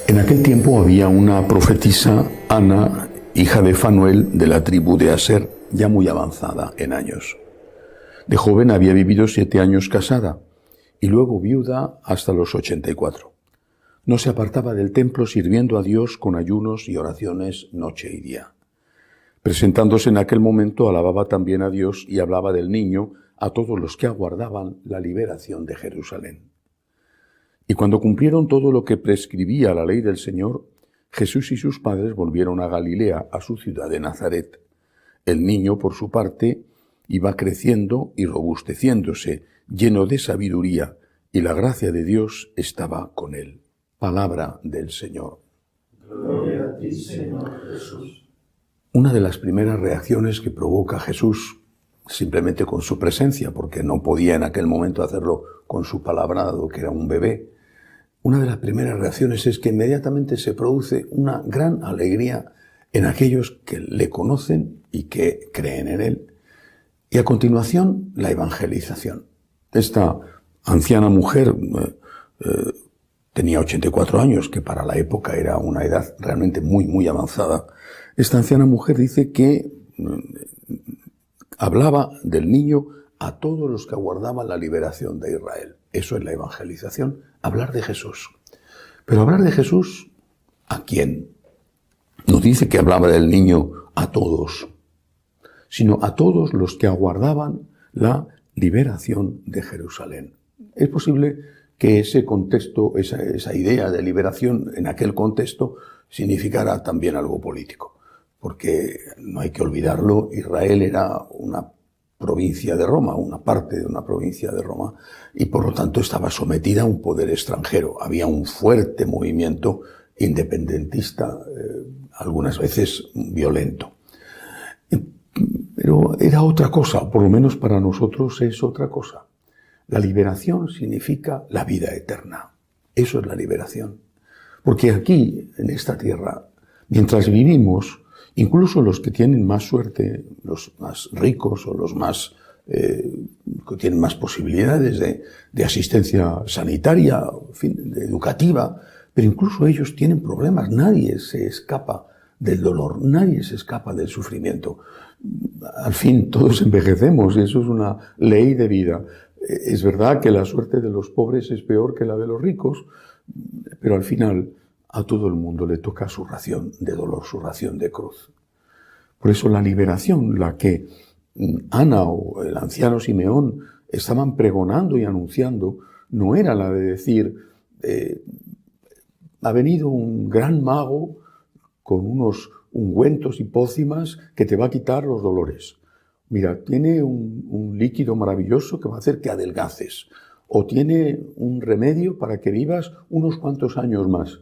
En aquel tiempo había una profetisa, Ana, hija de Fanuel, de la tribu de Aser, ya muy avanzada en años. De joven había vivido 7 años casada y luego viuda hasta los 84. No se apartaba del templo sirviendo a Dios con ayunos y oraciones noche y día. Presentándose en aquel momento, alababa también a Dios y hablaba del niño a todos los que aguardaban la liberación de Jerusalén. Y cuando cumplieron todo lo que prescribía la ley del Señor, Jesús y sus padres volvieron a Galilea, a su ciudad de Nazaret. El niño, por su parte, iba creciendo y robusteciéndose, lleno de sabiduría, y la gracia de Dios estaba con él. Palabra del Señor. Gloria a ti, Señor Jesús. Una de las primeras reacciones que provoca Jesús, simplemente con su presencia, porque no podía en aquel momento hacerlo con su palabra, dado que era un bebé, una de las primeras reacciones es que inmediatamente se produce una gran alegría en aquellos que le conocen y que creen en él. Y a continuación, la evangelización. Esta anciana mujer tenía 84 años, que para la época era una edad realmente muy, muy avanzada. Esta anciana mujer dice que hablaba del niño a todos los que aguardaban la liberación de Israel. Eso es la evangelización, hablar de Jesús. Pero hablar de Jesús, ¿a quién? No dice que hablaba del niño a todos, sino a todos los que aguardaban la liberación de Jerusalén. Es posible que ese contexto, esa idea de liberación en aquel contexto significara también algo político, porque no hay que olvidarlo, Israel era una provincia de Roma, una parte de una provincia de Roma, y por lo tanto estaba sometida a un poder extranjero. Había un fuerte movimiento independentista, algunas veces violento. Pero era otra cosa, por lo menos para nosotros es otra cosa. La liberación significa la vida eterna. Eso es la liberación. Porque aquí, en esta tierra, mientras vivimos, incluso los que tienen más suerte, los más ricos o los más que tienen más posibilidades de asistencia sanitaria, en fin, educativa, pero incluso ellos tienen problemas. Nadie se escapa del dolor, nadie se escapa del sufrimiento. Al fin, todos envejecemos y eso es una ley de vida. Es verdad que la suerte de los pobres es peor que la de los ricos, pero al final a todo el mundo le toca su ración de dolor, su ración de cruz. Por eso la liberación, la que Ana o el anciano Simeón estaban pregonando y anunciando, no era la de decir, ha venido un gran mago con unos ungüentos y pócimas que te va a quitar los dolores. Mira, tiene un líquido maravilloso que va a hacer que adelgaces, o tiene un remedio para que vivas unos cuantos años más.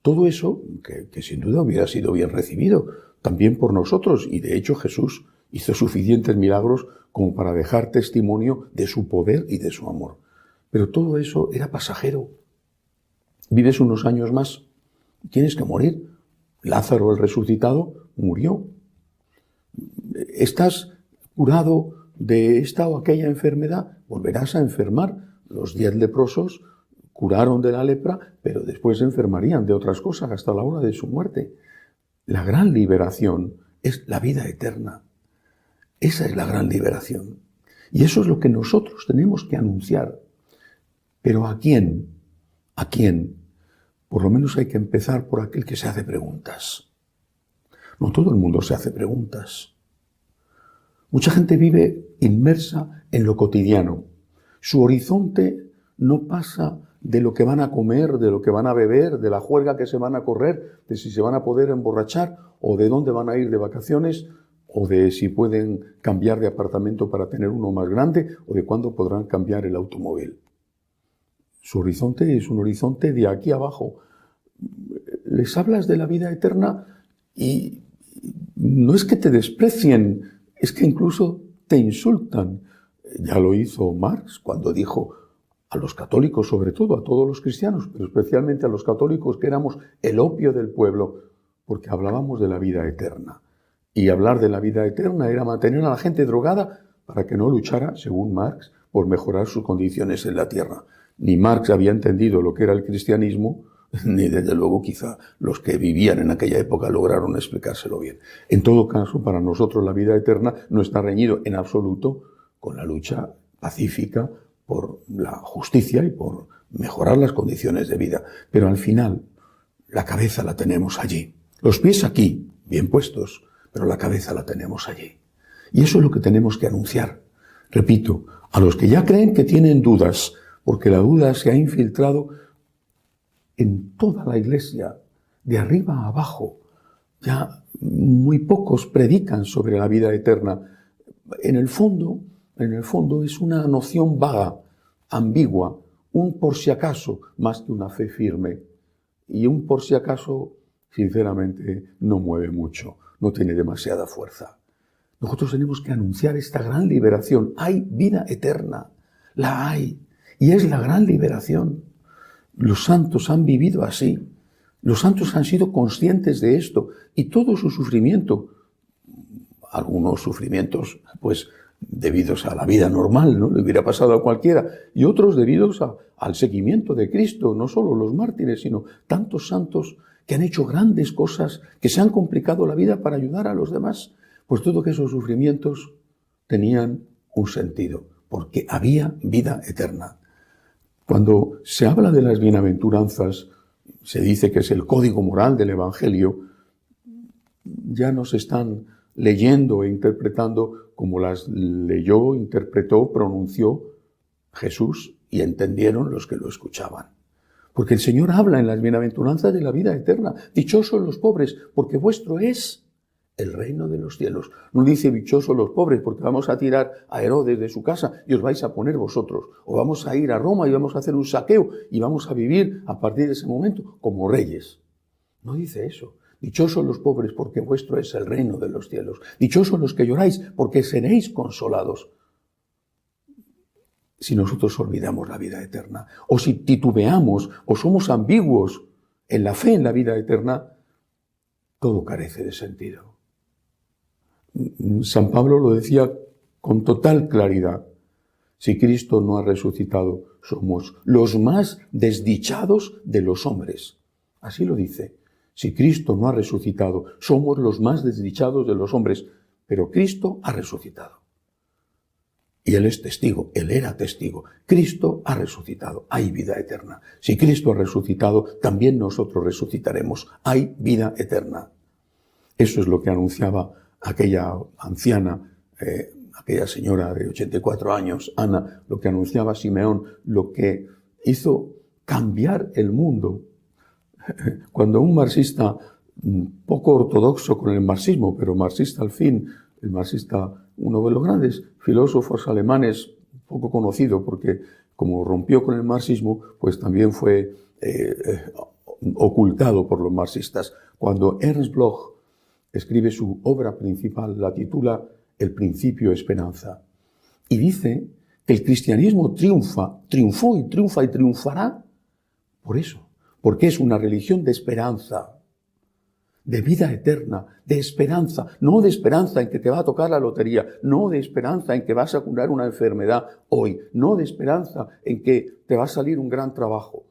Todo eso, que sin duda hubiera sido bien recibido, también por nosotros, y de hecho Jesús hizo suficientes milagros como para dejar testimonio de su poder y de su amor. Pero todo eso era pasajero. Vives unos años más, tienes que morir. Lázaro, el resucitado, murió. Estás curado de esta o aquella enfermedad, volverás a enfermar. Los 10 leprosos curaron de la lepra, pero después enfermarían de otras cosas hasta la hora de su muerte. La gran liberación es la vida eterna. Esa es la gran liberación. Y eso es lo que nosotros tenemos que anunciar. Pero ¿a quién? ¿A quién? Por lo menos hay que empezar por aquel que se hace preguntas. No todo el mundo se hace preguntas. Mucha gente vive inmersa en lo cotidiano. Su horizonte no pasa de lo que van a comer, de lo que van a beber, de la juerga que se van a correr, de si se van a poder emborrachar o de dónde van a ir de vacaciones o de si pueden cambiar de apartamento para tener uno más grande o de cuándo podrán cambiar el automóvil. Su horizonte es un horizonte de aquí abajo. Les hablas de la vida eterna y no es que te desprecien, es que incluso te insultan. Ya lo hizo Marx cuando dijo a los católicos, sobre todo a todos los cristianos, pero especialmente a los católicos, que éramos el opio del pueblo, porque hablábamos de la vida eterna. Y hablar de la vida eterna era mantener a la gente drogada para que no luchara, según Marx, por mejorar sus condiciones en la tierra. Ni Marx había entendido lo que era el cristianismo, ni desde luego quizá los que vivían en aquella época lograron explicárselo bien. En todo caso, para nosotros la vida eterna no está reñido en absoluto con la lucha pacífica por la justicia y por mejorar las condiciones de vida. Pero al final, la cabeza la tenemos allí. Los pies aquí, bien puestos, pero la cabeza la tenemos allí. Y eso es lo que tenemos que anunciar. Repito, a los que ya creen que tienen dudas, porque la duda se ha infiltrado en toda la Iglesia, de arriba a abajo. Ya muy pocos predican sobre la vida eterna. En el fondo es una noción vaga, ambigua, un por si acaso, más que una fe firme. Y un por si acaso, sinceramente, no mueve mucho, no tiene demasiada fuerza. Nosotros tenemos que anunciar esta gran liberación. Hay vida eterna, la hay, y es la gran liberación. Los santos han vivido así. Los santos han sido conscientes de esto y todo su sufrimiento, algunos sufrimientos, pues, debidos a la vida normal, ¿no? Le hubiera pasado a cualquiera, y otros debidos al seguimiento de Cristo, no solo los mártires, sino tantos santos que han hecho grandes cosas, que se han complicado la vida para ayudar a los demás. Pues todos esos sufrimientos tenían un sentido, porque había vida eterna. Cuando se habla de las bienaventuranzas, se dice que es el código moral del Evangelio, ya nos están leyendo e interpretando como las leyó, interpretó, pronunció Jesús y entendieron los que lo escuchaban. Porque el Señor habla en las bienaventuranzas de la vida eterna. Dichosos los pobres, porque vuestro es el reino de los cielos. No dice dichosos los pobres porque vamos a tirar a Herodes de su casa y os vais a poner vosotros. O vamos a ir a Roma y vamos a hacer un saqueo y vamos a vivir a partir de ese momento como reyes. No dice eso. Dichosos los pobres porque vuestro es el reino de los cielos. Dichosos los que lloráis porque seréis consolados. Si nosotros olvidamos la vida eterna, o si titubeamos, o somos ambiguos en la fe en la vida eterna, todo carece de sentido. San Pablo lo decía con total claridad. Si Cristo no ha resucitado, somos los más desdichados de los hombres. Así lo dice. Si Cristo no ha resucitado, somos los más desdichados de los hombres. Pero Cristo ha resucitado. Y Él es testigo, Él era testigo. Cristo ha resucitado, hay vida eterna. Si Cristo ha resucitado, también nosotros resucitaremos. Hay vida eterna. Eso es lo que anunciaba aquella anciana, aquella señora de 84 años, Ana, lo que anunciaba Simeón, lo que hizo cambiar el mundo. Cuando un marxista poco ortodoxo con el marxismo, pero marxista al fin, el marxista, uno de los grandes filósofos alemanes, poco conocido porque como rompió con el marxismo, pues también fue ocultado por los marxistas. Cuando Ernst Bloch escribe su obra principal, la titula El principio esperanza, y dice que el cristianismo triunfó y triunfará por eso, porque es una religión de esperanza, de vida eterna, de esperanza, no de esperanza en que te va a tocar la lotería, no de esperanza en que vas a curar una enfermedad hoy, no de esperanza en que te va a salir un gran trabajo.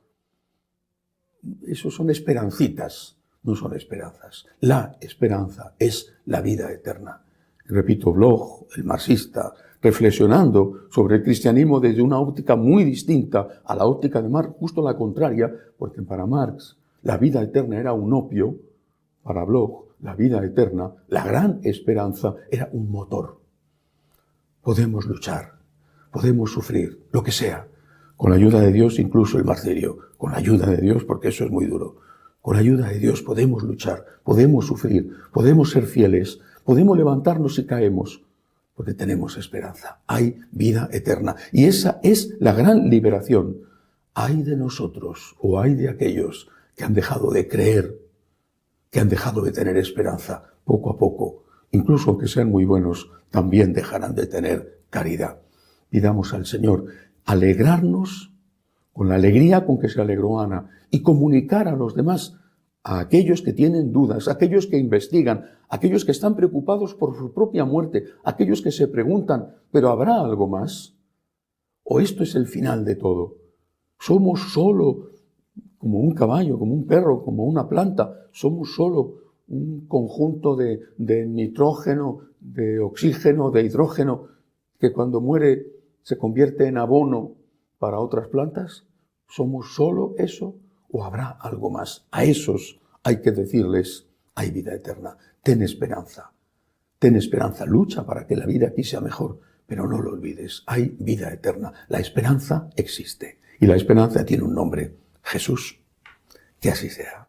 Eso son esperancitas, no son esperanzas. La esperanza es la vida eterna. Repito, Bloch, el marxista, reflexionando sobre el cristianismo desde una óptica muy distinta a la óptica de Marx, justo la contraria, porque para Marx la vida eterna era un opio. Para Bloch, la vida eterna, la gran esperanza, era un motor. Podemos luchar, podemos sufrir, lo que sea. Con la ayuda de Dios, incluso el martirio. Con la ayuda de Dios, porque eso es muy duro. Con la ayuda de Dios podemos luchar, podemos sufrir, podemos ser fieles, podemos levantarnos si caemos, porque tenemos esperanza. Hay vida eterna. Y esa es la gran liberación. Hay de nosotros, o hay de aquellos que han dejado de creer, que han dejado de tener esperanza poco a poco, incluso aunque sean muy buenos, también dejarán de tener caridad. Pidamos al Señor alegrarnos con la alegría con que se alegró Ana y comunicar a los demás, a aquellos que tienen dudas, a aquellos que investigan, a aquellos que están preocupados por su propia muerte, a aquellos que se preguntan, ¿pero habrá algo más? ¿O esto es el final de todo? Somos solo como un caballo, como un perro, como una planta. Somos solo un conjunto de nitrógeno, de oxígeno, de hidrógeno, que cuando muere se convierte en abono para otras plantas. ¿Somos solo eso o habrá algo más? A esos hay que decirles, hay vida eterna. Ten esperanza, lucha para que la vida aquí sea mejor, pero no lo olvides, hay vida eterna. La esperanza existe y la esperanza tiene un nombre, Jesús. Que así sea.